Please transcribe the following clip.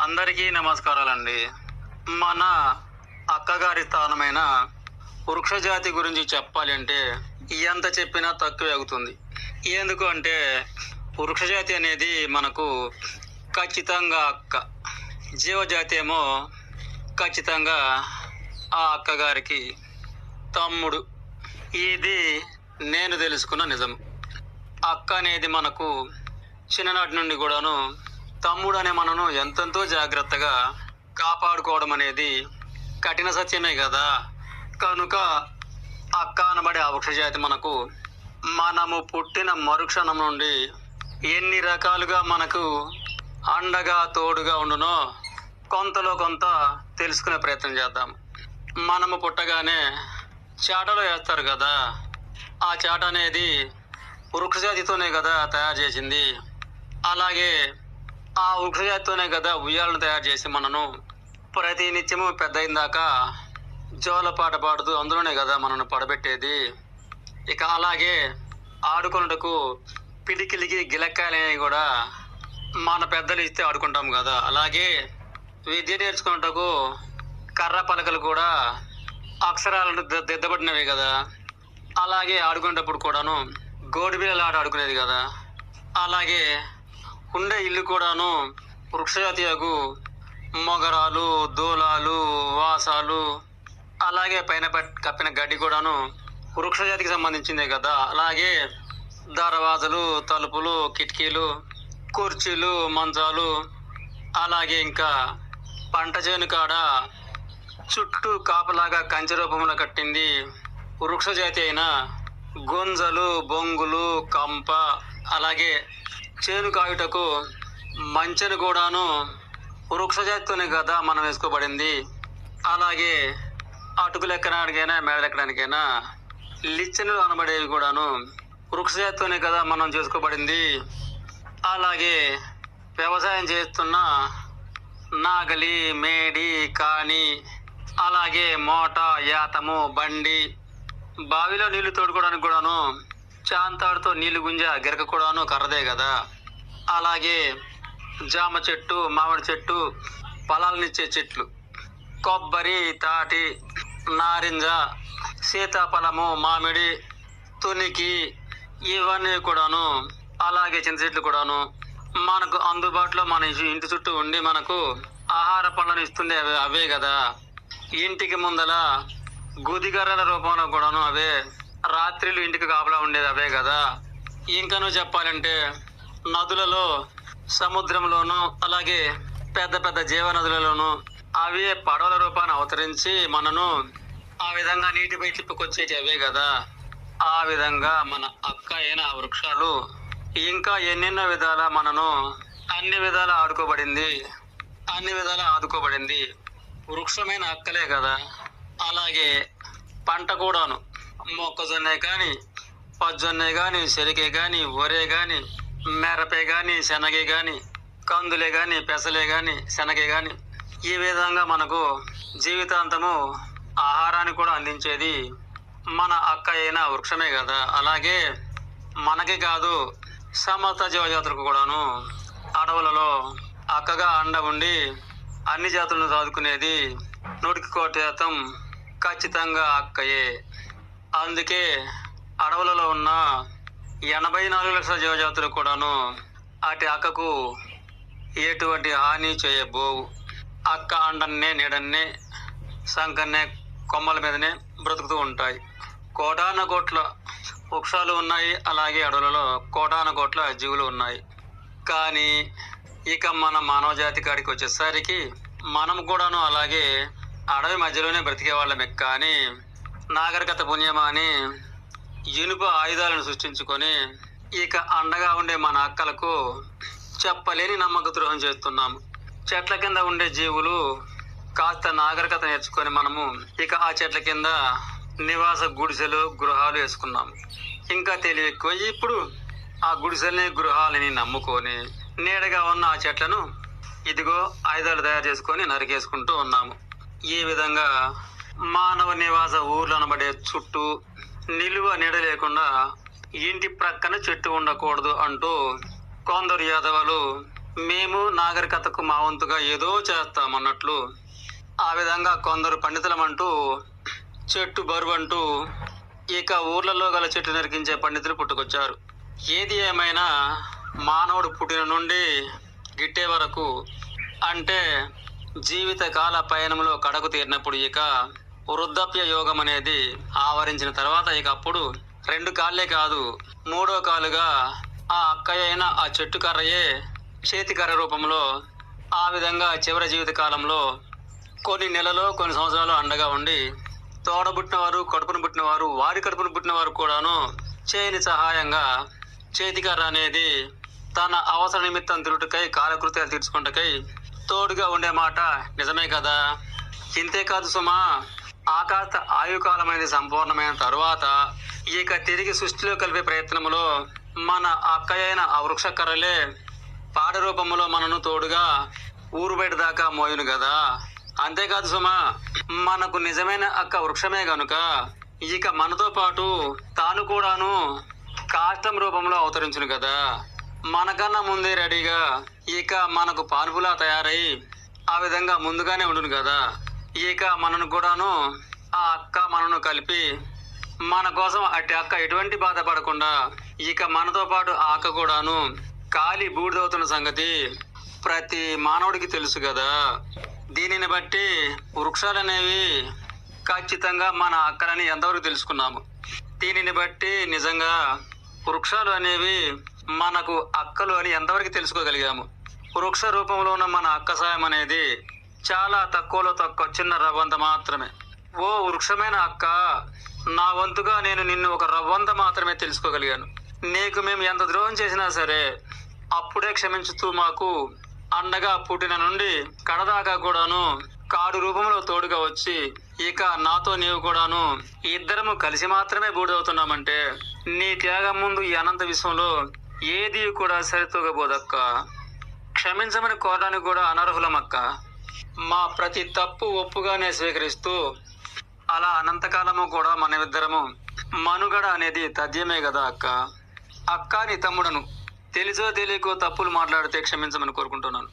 అందరికీ నమస్కారాలండి. మన అక్కగారి స్థానమైన వృక్ష జాతి గురించి చెప్పాలి అంటే ఎంత చెప్పినా తక్కువే అవుతుంది. ఎందుకు అంటే వృక్ష జాతి అనేది మనకు ఖచ్చితంగా అక్క, జీవజాతి ఏమో ఖచ్చితంగా ఆ అక్కగారికి తమ్ముడు. ఇది నేను తెలుసుకున్న నిజం. అక్క అనేది మనకు చిన్ననాటి నుండి కూడాను తమ్ముడు అనే మనను ఎంతెంతో జాగ్రత్తగా కాపాడుకోవడం అనేది కఠిన సత్యమే కదా. కనుక అక్క అనబడే ఆ వృక్షజాతి మనకు మనము పుట్టిన మరుక్షణం నుండి ఎన్ని రకాలుగా మనకు అండగా తోడుగా ఉండునో కొంతలో కొంత తెలుసుకునే ప్రయత్నం చేద్దాం. మనము పుట్టగానే చాటలో వేస్తారు కదా, ఆ చాట అనేది వృక్షజాతితోనే కదా తయారు చేసింది. అలాగే ఆ వృక్షజాతితోనే కదా ఉయ్యాలను తయారు చేసి మనను ప్రతి నిత్యము పెద్ద అయిందాక జోల పాట పాడుతూ అందులోనే కదా మనను పడబెట్టేది. ఇక అలాగే ఆడుకున్నటకు పిడికిలికి గిలక్కాయలని కూడా మన పెద్దలు ఇస్తే ఆడుకుంటాం కదా. అలాగే విద్య నేర్చుకున్నటకు కర్ర పలకలు కూడా అక్షరాలను దిద్దబడినవి కదా. అలాగే ఆడుకునేటప్పుడు కూడాను గోడిబిళ్ళ ఆట ఆడుకునేది కదా. అలాగే ఉండే ఇల్లు కూడాను వృక్షజాతియకు మొగరాలు, దూలాలు, వాసాలు, అలాగే పైన కప్పిన గడ్డి కూడాను వృక్షజాతికి సంబంధించిందే కదా. అలాగే దర్వాజలు, తలుపులు, కిటికీలు, కుర్చీలు, మంచాలు, అలాగే ఇంకా పంట చేను కాడ చుట్టూ కాపలాగా కంచె రూపంలో కట్టింది వృక్షజాతి అయిన గుంజలు, బొంగులు, కంప, అలాగే చేను కాయుటకు మంచెను కూడాను వృక్షజాతితోనే కదా మనం వేసుకోబడింది. అలాగే అటుకులు ఎక్కడానికైనా మేడలు ఎక్కడానికైనా లిచ్చెనలు అనబడేవి కూడాను వృక్షజాతితోనే కదా మనం చేసుకోబడింది. అలాగే వ్యవసాయం చేస్తున్న నాగలి, మేడి, కాని, అలాగే మోట, యాతము, బండి, బావిలో నీళ్లు తోడుకోవడానికి కూడాను చాంతాడుతో నీళ్లు గుంజ గిరక కూడాను కర్రదే కదా. అలాగే జామ చెట్టు, మామిడి చెట్టు, ఫలాలనిచ్చే చెట్లు, కొబ్బరి, తాటి, నారింజ, సీతాఫలము, మామిడి, తునికి, ఇవన్నీ కూడాను, అలాగే చింత చెట్లు కూడాను మనకు అందుబాటులో మన ఇంటి చుట్టూ ఉండి మనకు ఆహార పండ్లను ఇస్తుంది అవే కదా. ఇంటికి ముందల గుదిగర్రల రూపంలో కూడాను అవే, రాత్రిలు ఇంటికి కాపలా ఉండేది అవే కదా. ఇంకనూ చెప్పాలంటే నదులలో, సముద్రంలోను, అలాగే పెద్ద పెద్ద జీవ నదులలోను అవే పడవల రూపాన్ని అవతరించి మనను ఆ విధంగా నీటిపై తిప్పుకొచ్చేటి అవే కదా. ఆ విధంగా మన అక్క అయిన వృక్షాలు ఇంకా ఎన్నెన్నో విధాల మనను అన్ని విధాల ఆదుకోబడింది వృక్షమైన అక్కలే కదా. అలాగే పంట కూడాను మొక్కజొన్నే కానీ, పజ్జొన్నే కానీ, చెరికే కానీ, వరే కానీ, మిరపే కానీ, శనగే కానీ, కందులే కానీ, పెసలే కానీ, శనగే కానీ, ఈ విధంగా మనకు జీవితాంతము ఆహారాన్ని కూడా అందించేది మన అక్క అయిన వృక్షమే కదా. అలాగే మనకే కాదు సమస్త జీవజాతులకు కూడాను అడవులలో అక్కగా అండ ఉండి అన్ని జాతులను సాదుకునేది 100% ఖచ్చితంగా అక్కయే. అందుకే అడవులలో ఉన్న 84 లక్షల జీవజాతులు కూడాను అటు అక్కకు ఎటువంటి హాని చేయబోవు. అక్క అండన్నే, నీడన్నే, సంకన్నే, కొమ్మల మీదనే బ్రతుకుతూ ఉంటాయి. కోటాన కోట్ల వృక్షాలు ఉన్నాయి, అలాగే అడవులలో కోటాన కోట్ల జీవులు ఉన్నాయి. కానీ ఇక మన మానవ జాతి కాడికి వచ్చేసరికి మనం కూడాను అలాగే అడవి మధ్యలోనే బ్రతికే వాళ్ళమే. కానీ నాగరికత పుణ్యమా అని ఇనుప ఆయుధాలను సృష్టించుకొని ఇక అండగా ఉండే మన అక్కలకు చెప్పలేని నమ్మక ద్రోహం చేస్తున్నాము. చెట్ల కింద ఉండే జీవులు కాస్త నాగరికత నేర్చుకొని మనము ఇక ఆ చెట్ల కింద నివాస గుడిసెలు, గృహాలు వేసుకున్నాము. ఇంకా తెలివి ఎక్కువ ఇప్పుడు ఆ గుడిసెల్ని, గృహాలని నమ్ముకొని నీడగా ఉన్న ఆ చెట్లను ఇదిగో ఆయుధాలు తయారు చేసుకొని నరికేసుకుంటూ ఉన్నాము. ఈ విధంగా మానవ నివాస ఊర్లు అనబడే చుట్టూ నిలువ నీడ లేకుండా ఇంటి ప్రక్కన చెట్టు ఉండకూడదు అంటూ కొందరు యాదవులు మేము నాగరికతకు మా వంతుగా ఏదో చేస్తామన్నట్లు ఆ విధంగా కొందరు పండితులమంటూ చెట్టు బరువు అంటూ ఇక ఊర్లలో గల చెట్టు నరికించే పండితులు పుట్టుకొచ్చారు. ఏది ఏమైనా మానవుడు పుట్టిన నుండి గిట్టే వరకు, అంటే జీవిత కాల పయనంలో కడకు తీరినప్పుడు ఇక వృద్ధాప్య యోగం అనేది ఆవరించిన తర్వాత ఇక అప్పుడు 2 కాళ్ళే కాదు 3వ కాలుగా ఆ అక్కయ్య అయిన ఆ చెట్టు కర్రయే చేతి కర్ర రూపంలో ఆ విధంగా చివరి జీవిత కాలంలో కొన్ని నెలలో కొన్ని సంవత్సరాలు అండగా ఉండి తోడబుట్టిన వారు, కడుపును పుట్టిన వారు, వారి కడుపును పుట్టిన వారు కూడాను చేయని సహాయంగా చేతికర్ర అనేది తన అవసర నిమిత్తం తిరుగుటకై కాలకృత్యాలు తీర్చుకుంటకై తోడుగా ఉండే మాట నిజమే కదా. ఇంతేకాదు సుమా, ఆకాశ ఆయుకాలం అనేది సంపూర్ణమైన తరువాత ఇక తిరిగి సృష్టిలో కలిపే ప్రయత్నములో మన అక్కయ్య అయిన ఆ వృక్షకర్రలే పాడ రూపంలో మనను తోడుగా ఊరు బయట దాకా మోయును కదా. అంతేకాదు సుమా, మనకు నిజమైన అక్క వృక్షమే గనుక ఇక మనతో పాటు తాను కూడాను కాష్టం రూపంలో అవతరించును కదా. మనకన్నా ముందే రెడీగా ఇక మనకు పానుపులా తయారై ఆ విధంగా ముందుగానే ఉండును కదా. ఇక మనను కూడాను ఆ అక్క మనను కలిపి మన కోసం అట్టి అక్క ఎటువంటి బాధపడకుండా ఇక మనతో పాటు ఆ అక్క కూడాను కాలి బూడిదవుతున్న సంగతి ప్రతి మానవుడికి తెలుసు కదా. దీనిని బట్టి వృక్షాలనేవి ఖచ్చితంగా మన అక్కలని ఎంతవరకు తెలుసుకున్నాము. దీనిని బట్టి నిజంగా వృక్షాలు అనేవి మనకు అక్కలు అని ఎంతవరకు తెలుసుకోగలిగాము. వృక్ష రూపంలో ఉన్న మన అక్క సాయం అనేది చాలా తక్కువలో తక్కువ చిన్న రవ్వంత మాత్రమే. ఓ వృక్షమైన అక్క, నా వంతుగా నేను నిన్ను ఒక రవ్వంత మాత్రమే తెలుసుకోగలిగాను. నీకు మేము ఎంత ద్రోహం చేసినా సరే అప్పుడే క్షమించుతూ మాకు అండగా పుట్టిన నుండి కడదాకా కూడాను కాడు రూపంలో తోడుగా వచ్చి ఇక నాతో నీవు కూడాను ఇద్దరము కలిసి మాత్రమే బూడిదవుతున్నామంటే నీ త్యాగం ముందు ఈ అనంత విశ్వంలో ఏది కూడా సరితూగబోదక్క. క్షమించమని కోరడానికి కూడా అనర్హులమక్క. మా ప్రతి తప్పు ఒప్పుగానే స్వీకరిస్తూ అలా అనంతకాలము కూడా మనమిద్దరము మనుగడ అనేది తథ్యమే కదా అక్క. అక్క నీ తమ్ముడను, తెలుసో తెలియకో తప్పులు మాట్లాడితే క్షమించమని కోరుకుంటున్నాను.